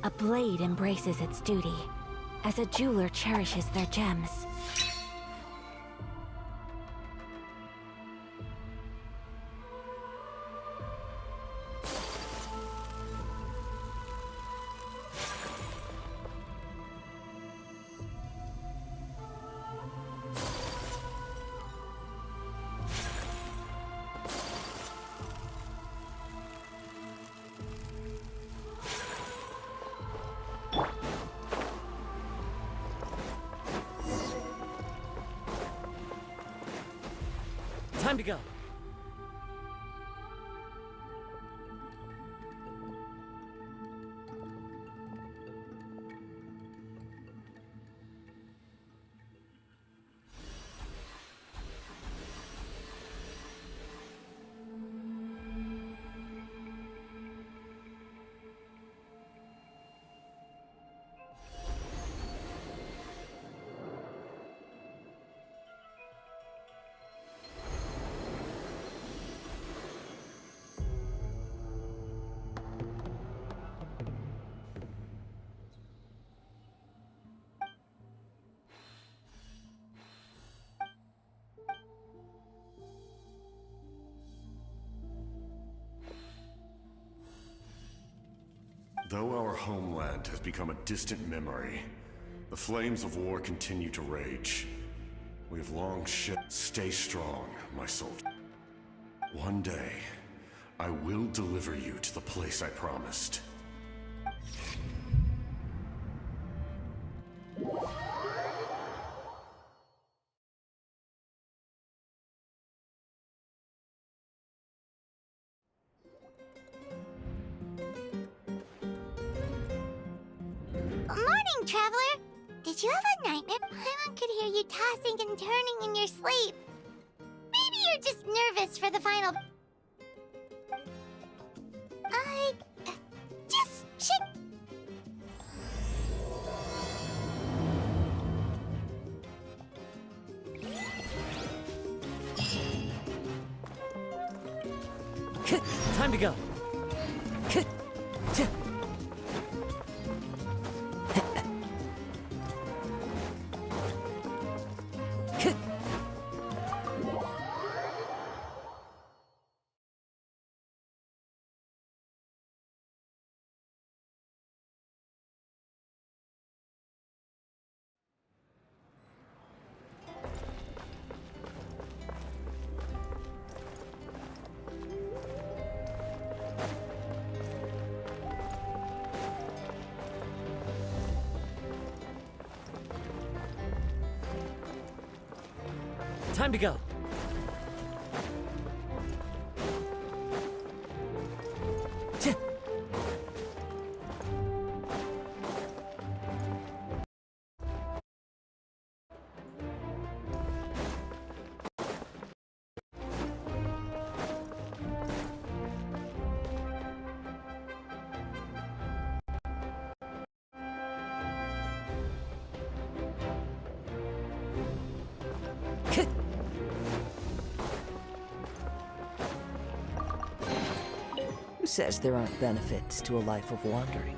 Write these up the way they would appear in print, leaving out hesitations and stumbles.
A blade embraces its duty, as a jeweler cherishes their gems. Time to go. Though our homeland has become a distant memory, the flames of war continue to rage. We have long Stay strong, my soldier. One day, I will deliver you to the place I promised. Morning, Traveler! Did you have a nightmare? Paimon could hear you tossing and turning in your sleep. Maybe you're just nervous for the final... just check... Time to go. Time to go. Who says there aren't benefits to a life of wandering?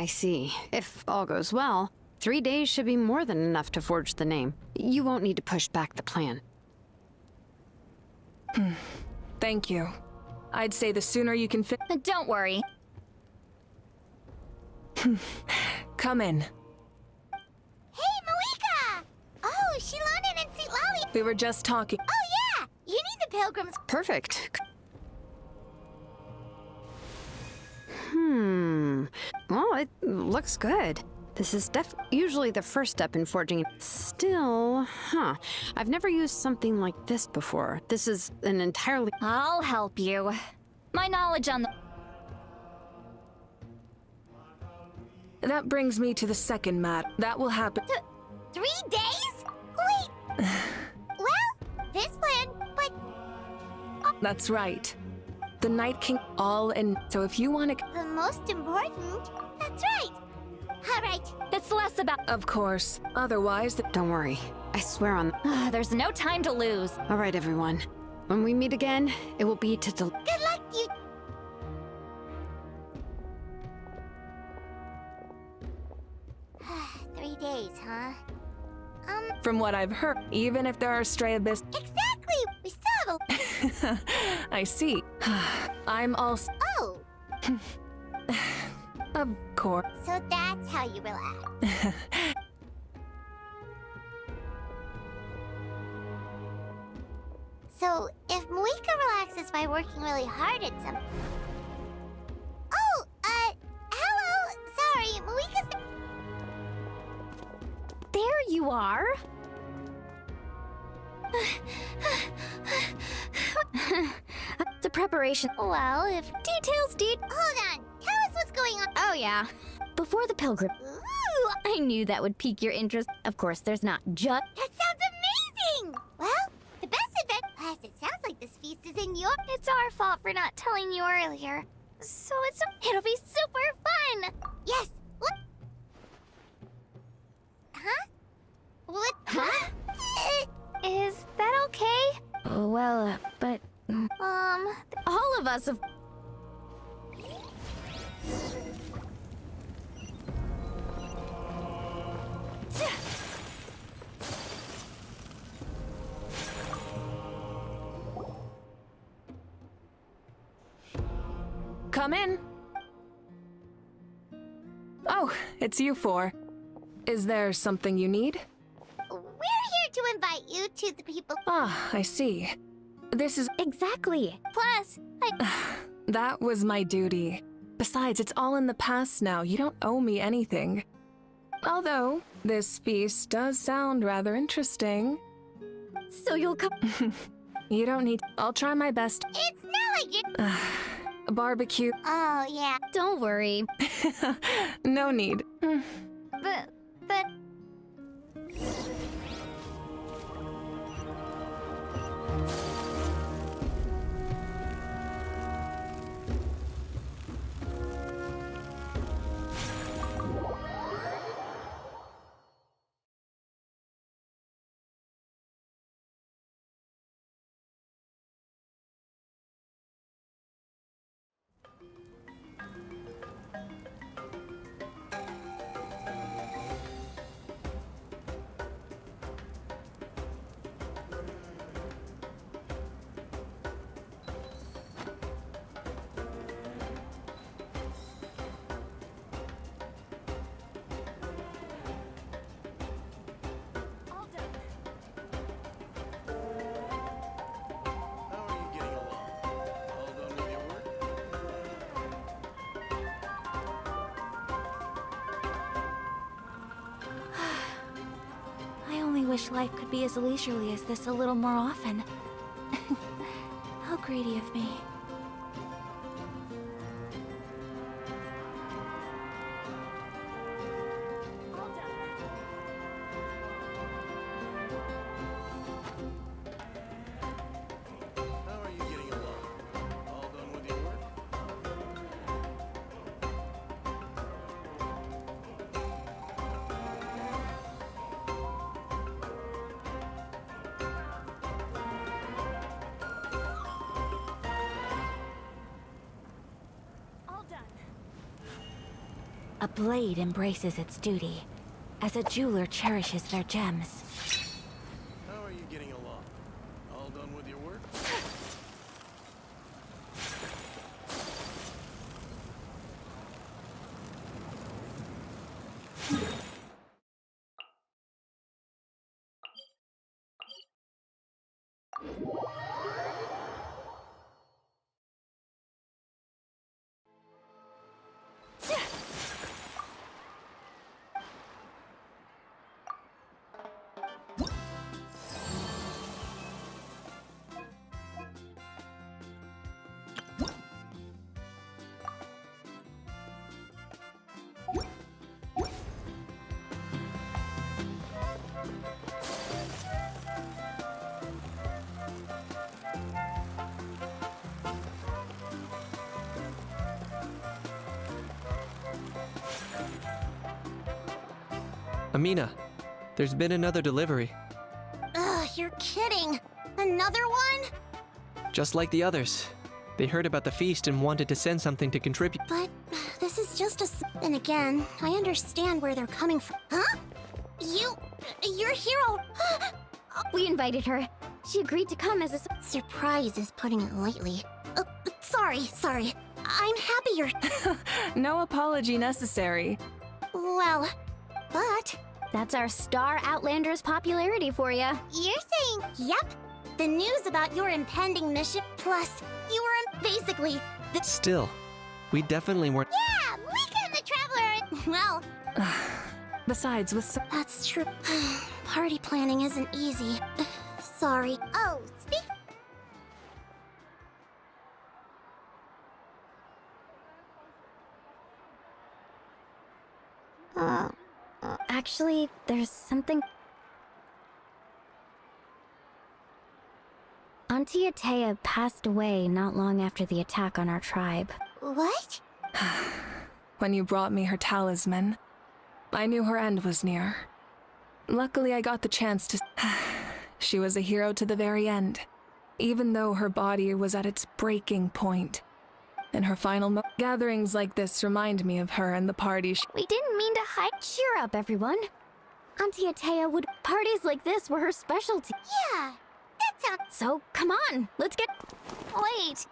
I see. If all goes well, 3 days should be more than enough to forge the name. You won't need to push back the plan. Thank you. I'd say the sooner you can Don't worry. Come in. Hey, Malika! Oh, Shilonen and Sitlali! We were just talking. Oh, yeah! You need the pilgrims. Perfect. Well, it looks good. This is usually the first step in forging. Still, I've never used something like this before. This is an entirely... I'll help you. My knowledge on the... That brings me to the second matter. That will happen. 3 days? Wait! Well, this plan, but... That's right. The Night King all in. So if you want to... The most important? That's right. All right. It's less about... Of course. Otherwise... Don't worry. I swear on... There's no time to lose. All right, everyone. When we meet again, it will be to... Good luck, you... Three days, huh? From what I've heard, even if there are stray abyss... Exactly! We still have a... I see. I'm also... Oh! Of course. So that's how you relax. So, if Moika relaxes by working really hard at something... Oh, hello! Sorry, Moika's... There you are. The preparation. Well, if... Details, dude. Hold on! Tell us what's going on. Oh, yeah. Before the pilgrim. Ooh! I knew that would pique your interest. Of course, there's not just... That sounds amazing! Well, the best event... Plus, it sounds like this feast is in your... It's our fault for not telling you earlier. So it'll be super fun! Yes! What? Huh? What? Huh? Is that okay? Well, but... All of us have... Come in. Oh, it's you four. Is there something you need? We're here to invite you to the people... Ah, I see. This is... Exactly. Plus, That was my duty. Besides, it's all in the past now. You don't owe me anything. Although, this feast does sound rather interesting. So you'll come... You don't need... I'll try my best. It's not like you're... A barbecue... Oh, yeah. Don't worry. No need. But... How are you getting along? All done with your work? I only wish life could be as leisurely as this a little more often. How greedy of me. How are you getting along? All done with your work? A blade embraces its duty. as a jeweler cherishes their gems. How are you getting along? All done with your work? Amina, there's been another delivery. Ugh, you're kidding. Another one? Just like the others. They heard about the feast and wanted to send something to contribute. But this is just a... And again, I understand where they're coming from. Huh? Your hero... We invited her. She agreed to come as a Surprise is putting it lightly. Sorry. I'm happy you're... No apology necessary. Well, but... That's our star Outlander's popularity for you. You're saying, yep, the news about your impending mission, plus you were basically the... Still, we definitely weren't. Yeah, Mika and the Traveler, well... Besides, with That's true. Party planning isn't easy. Sorry. Oh, speak... Actually, there's something... Auntie Atea passed away not long after the attack on our tribe. What? when you brought me her talisman, I knew her end was near. Luckily, I got the chance to... She was a hero to the very end, even though her body was at its breaking point. And her final gatherings like this remind me of her and the party We didn't mean to hide. Cheer up, everyone. Auntie Atea would... Parties like this were her specialty. Yeah, that sounds... So, come on, let's get... Wait.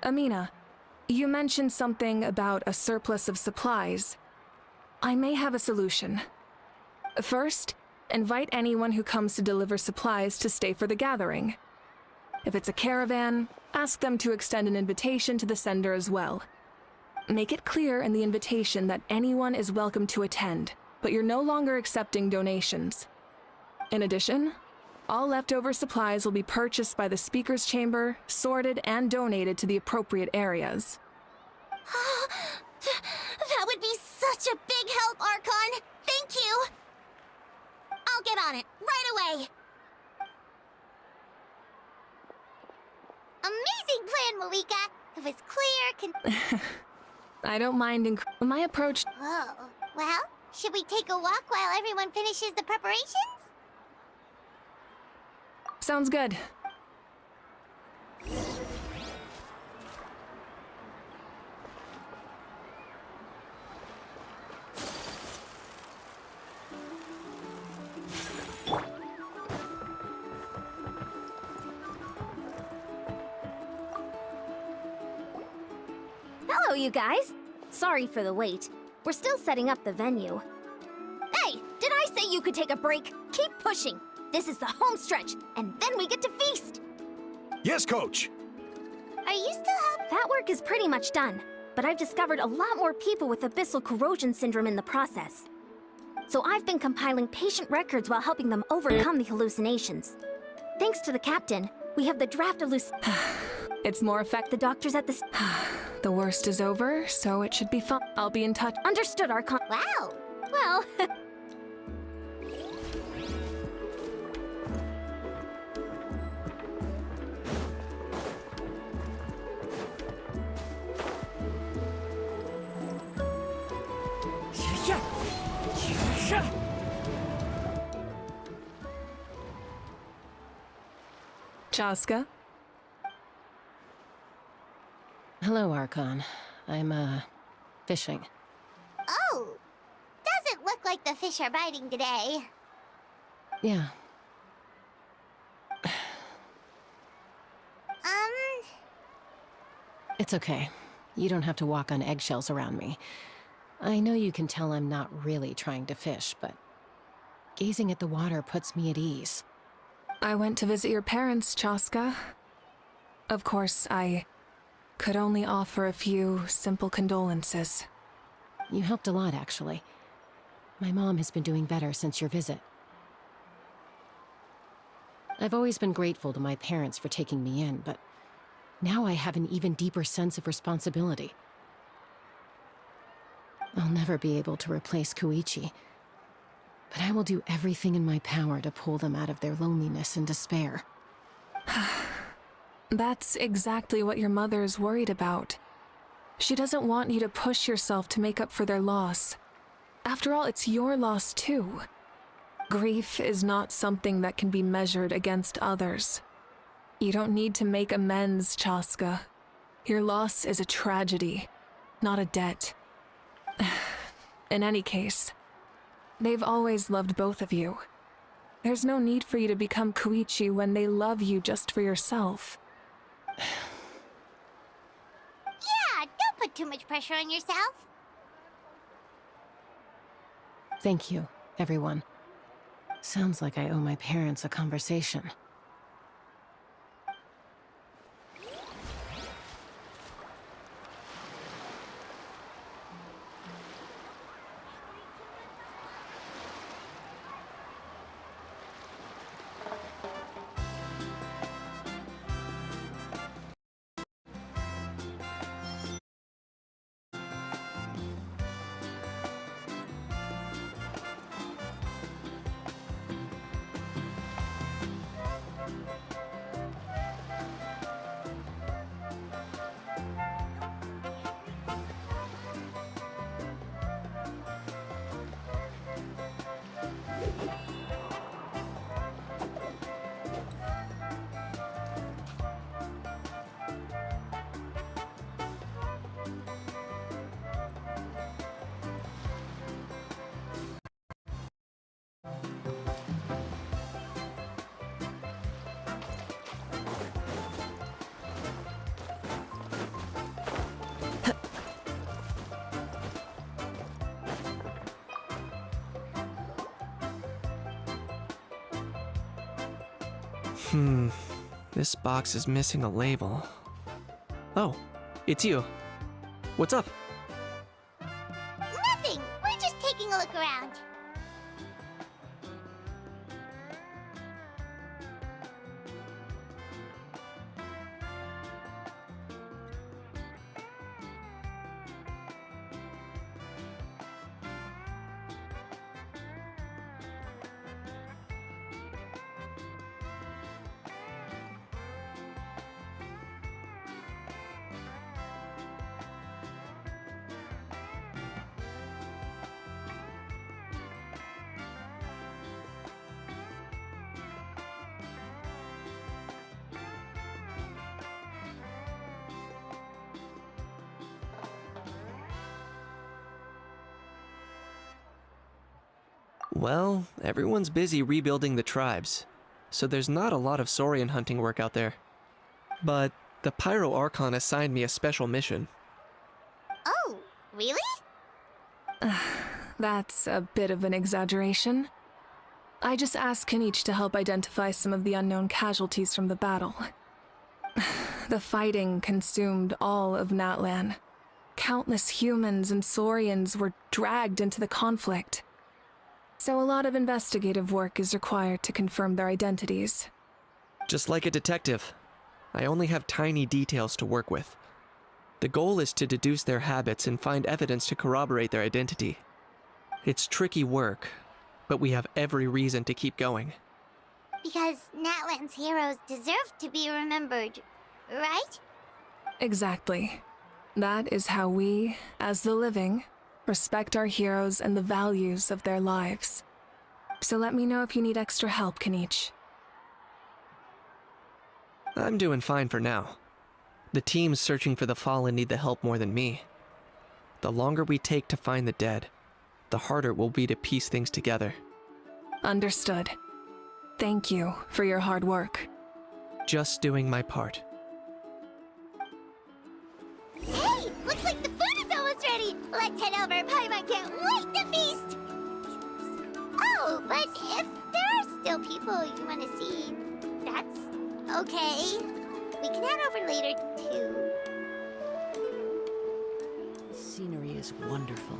Amina, you mentioned something about a surplus of supplies. I may have a solution. First, invite anyone who comes to deliver supplies to stay for the gathering. If it's a caravan, ask them to extend an invitation to the sender as well. Make it clear in the invitation that anyone is welcome to attend, but you're no longer accepting donations. In addition, all leftover supplies will be purchased by the speaker's chamber, sorted, and donated to the appropriate areas. That would be such a big help, Archon! Thank you! I'll get on it, right away! Amazing plan, Malika! It was clear, I don't mind my approach. Whoa. Well, should we take a walk while everyone finishes the preparations? Sounds good. Hello, you guys. Sorry for the wait. We're still setting up the venue. Hey, did I say you could take a break? Keep pushing. This is the home stretch, and then we get to feast. Yes, Coach! Are you still helping? That work is pretty much done, but I've discovered a lot more people with abyssal corrosion syndrome in the process. So I've been compiling patient records while helping them overcome the hallucinations. Thanks to the captain, we have the draft It's more effective. The doctors at the... The worst is over, so it should be fun. I'll be in touch. Understood, Archon. Wow! Well... Chaska? Hello, Archon. I'm, fishing. Oh! Doesn't look like the fish are biting today. Yeah. It's okay. You don't have to walk on eggshells around me. I know you can tell I'm not really trying to fish, but gazing at the water puts me at ease. I went to visit your parents, Chaska. Of course, I could only offer a few simple condolences. You helped a lot, actually. My mom has been doing better since your visit. I've always been grateful to my parents for taking me in, but now I have an even deeper sense of responsibility. I'll never be able to replace Koichi, but I will do everything in my power to pull them out of their loneliness and despair. That's exactly what your mother is worried about. She doesn't want you to push yourself to make up for their loss. After all, it's your loss too. Grief is not something that can be measured against others. You don't need to make amends, Chaska. Your loss is a tragedy, not a debt. In any case, they've always loved both of you. There's no need for you to become Koichi when they love you just for yourself. Yeah, don't put too much pressure on yourself. Thank you, everyone. Sounds like I owe my parents a conversation. This box is missing a label. Oh, it's you. What's up? Nothing! We're just taking a look around. Well, everyone's busy rebuilding the tribes, so there's not a lot of Saurian hunting work out there. But the Pyro Archon assigned me a special mission. Oh, really? That's a bit of an exaggeration. I just asked Kenichi to help identify some of the unknown casualties from the battle. The fighting consumed all of Natlan. Countless humans and Saurians were dragged into the conflict. So a lot of investigative work is required to confirm their identities. Just like a detective, I only have tiny details to work with. The goal is to deduce their habits and find evidence to corroborate their identity. It's tricky work, but we have every reason to keep going. Because Natlan's heroes deserve to be remembered, right? Exactly. That is how we, as the living, respect our heroes and the values of their lives. So let me know if you need extra help, Kenichi. I'm doing fine for now. The teams searching for the fallen need the help more than me. The longer we take to find the dead, the harder it will be to piece things together. Understood. Thank you for your hard work. Just doing my part. Hey, looks like the food is almost ready. Let's head over. Paimon can't wait to feast. Oh, but if there are still people you want to see, that's okay. We can head over later, too. The scenery is wonderful.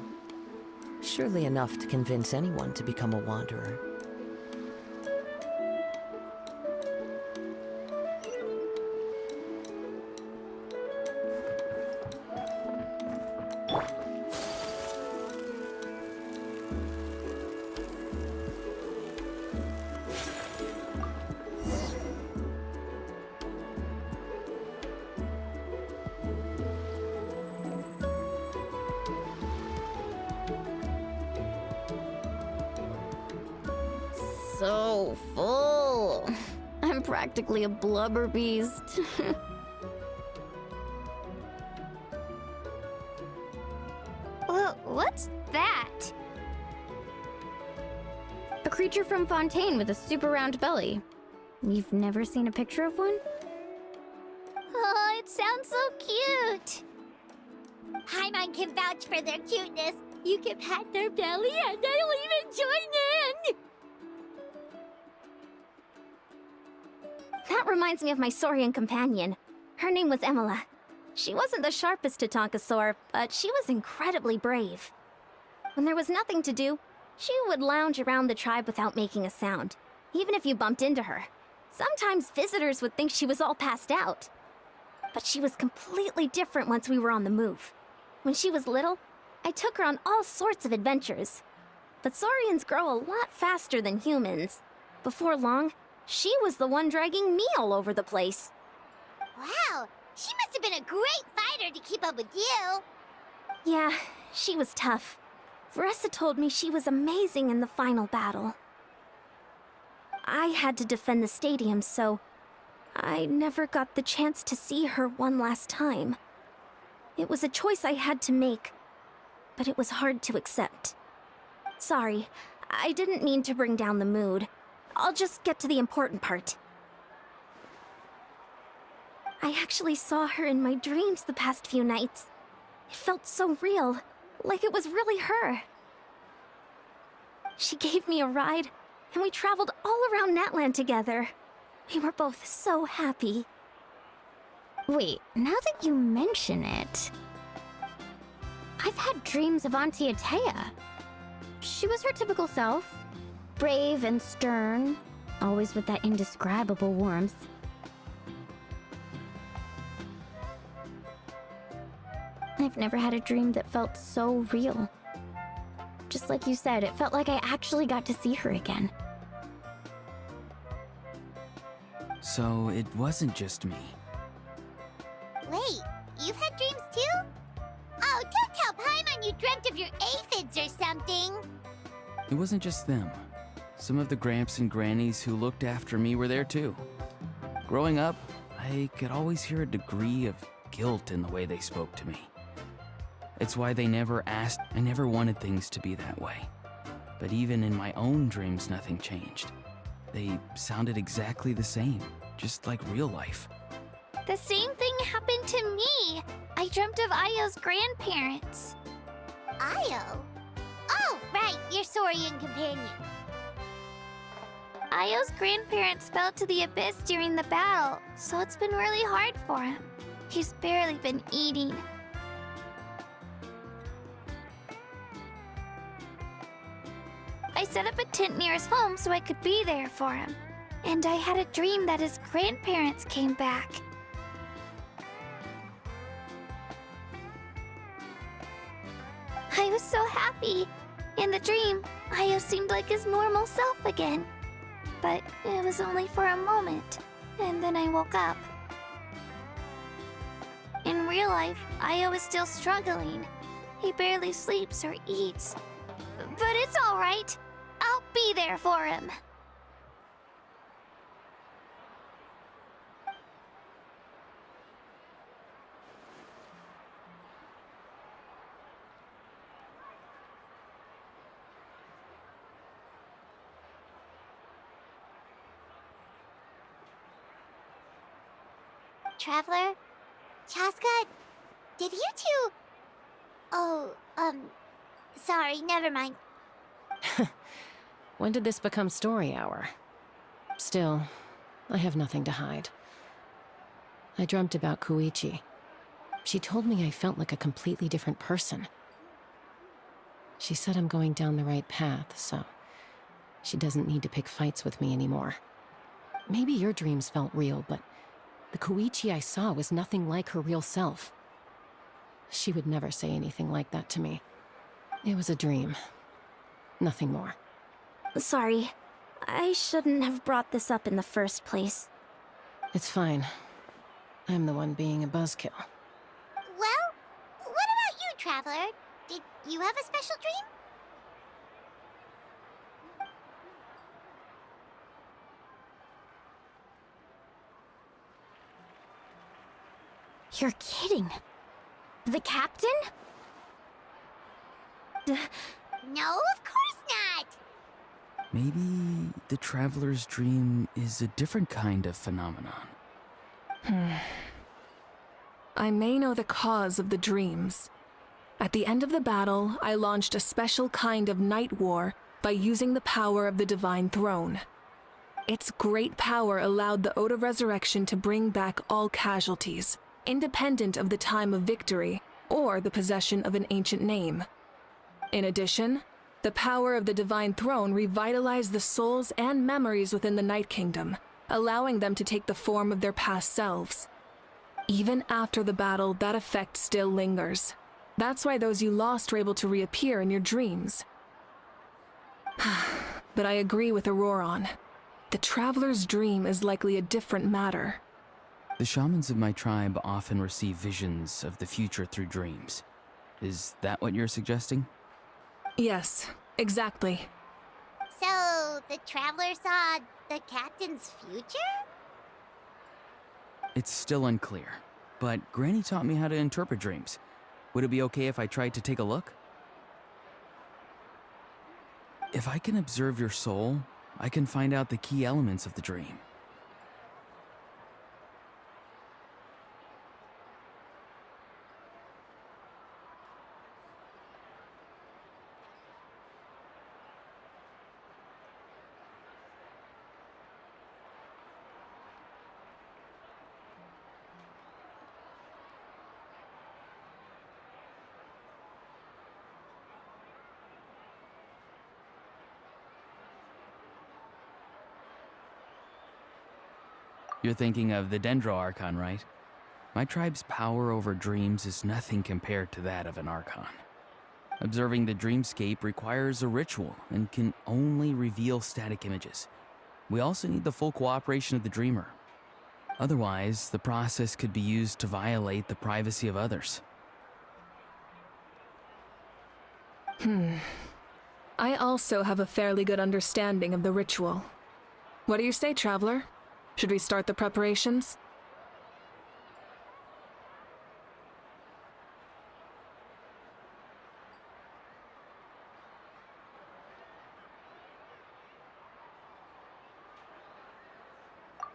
Surely enough to convince anyone to become a wanderer. So full. I'm practically a blubber beast. What's that? A creature from Fontaine with a super round belly. You've never seen a picture of one? Oh, it sounds so cute. Paimon can vouch for their cuteness. You can pat their belly and I'll even join in. That reminds me of my Saurian companion. Her name was Emila. She wasn't the sharpest to Tonkasaur, but she was incredibly brave. When there was nothing to do, she would lounge around the tribe without making a sound, even if you bumped into her. Sometimes visitors would think she was all passed out. But she was completely different once we were on the move. When she was little, I took her on all sorts of adventures. But Saurians grow a lot faster than humans. Before long, she was the one dragging me all over the place. Wow, she must have been a great fighter to keep up with you. Yeah, she was tough. Veressa told me she was amazing in the final battle. I had to defend the stadium, so I never got the chance to see her one last time. It was a choice I had to make, but it was hard to accept. Sorry, I didn't mean to bring down the mood. I'll just get to the important part. I actually saw her in my dreams the past few nights. It felt so real, like it was really her. She gave me a ride, and we traveled all around Natlan together. We were both so happy. Wait, now that you mention it, I've had dreams of Auntie Atea. She was her typical self. Brave and stern, always with that indescribable warmth. I've never had a dream that felt so real. Just like you said, it felt like I actually got to see her again. So it wasn't just me. Wait, you've had dreams too? Oh, don't tell Paimon you dreamt of your aphids or something. It wasn't just them. Some of the Gramps and Grannies who looked after me were there too. Growing up, I could always hear a degree of guilt in the way they spoke to me. It's why they never asked. I never wanted things to be that way. But even in my own dreams, nothing changed. They sounded exactly the same, just like real life. The same thing happened to me. I dreamt of Ayo's grandparents. Ayo? Oh, right, your Saurian companion. Ayo's grandparents fell to the abyss during the battle, so it's been really hard for him. He's barely been eating. I set up a tent near his home so I could be there for him. And I had a dream that his grandparents came back. I was so happy. In the dream, Ayo seemed like his normal self again. But it was only for a moment, and then I woke up. In real life, Ayo is still struggling. He barely sleeps or eats. But it's all right. I'll be there for him. Traveler? Chaska? Did you two... Oh, sorry, never mind. When did this become story hour? Still, I have nothing to hide. I dreamt about Koichi. She told me I felt like a completely different person. She said I'm going down the right path, so she doesn't need to pick fights with me anymore. Maybe your dreams felt real, but the Koichi I saw was nothing like her real self. She would never say anything like that to me. It was a dream. Nothing more. Sorry. I shouldn't have brought this up in the first place. It's fine. I'm the one being a buzzkill. Well, what about you, Traveler? Did you have a special dream? You're kidding. The captain? No, of course not! Maybe the traveler's dream is a different kind of phenomenon. I may know the cause of the dreams. At the end of the battle, I launched a special kind of night war by using the power of the Divine Throne. Its great power allowed the Ode of Resurrection to bring back all casualties, independent of the time of victory or the possession of an ancient name. In addition, the power of the Divine Throne revitalized the souls and memories within the Night Kingdom, allowing them to take the form of their past selves. Even after the battle, that effect still lingers. That's why those you lost were able to reappear in your dreams. But I agree with Auroron. The Traveler's dream is likely a different matter. The shamans of my tribe often receive visions of the future through dreams. Is that what you're suggesting? Yes, exactly. So, the Traveler saw the captain's future? It's still unclear, but Granny taught me how to interpret dreams. Would it be okay if I tried to take a look? If I can observe your soul, I can find out the key elements of the dream. You're thinking of the Dendro Archon, right? My tribe's power over dreams is nothing compared to that of an Archon. Observing the dreamscape requires a ritual and can only reveal static images. We also need the full cooperation of the dreamer. Otherwise, the process could be used to violate the privacy of others. I also have a fairly good understanding of the ritual. What do you say, Traveler? Should we start the preparations?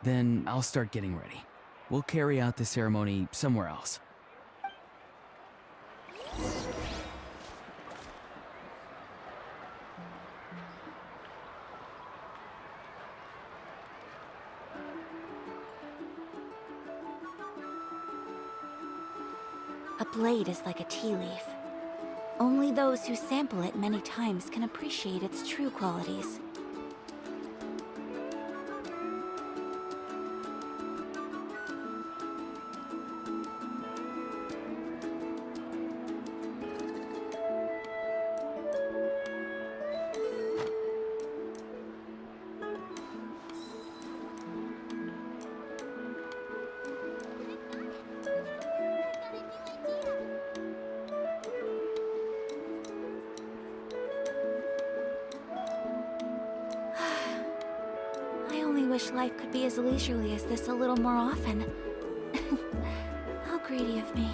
Then I'll start getting ready. We'll carry out the ceremony somewhere else. A blade is like a tea leaf. Only those who sample it many times can appreciate its true qualities. I wish life could be as leisurely as this a little more often. How greedy of me.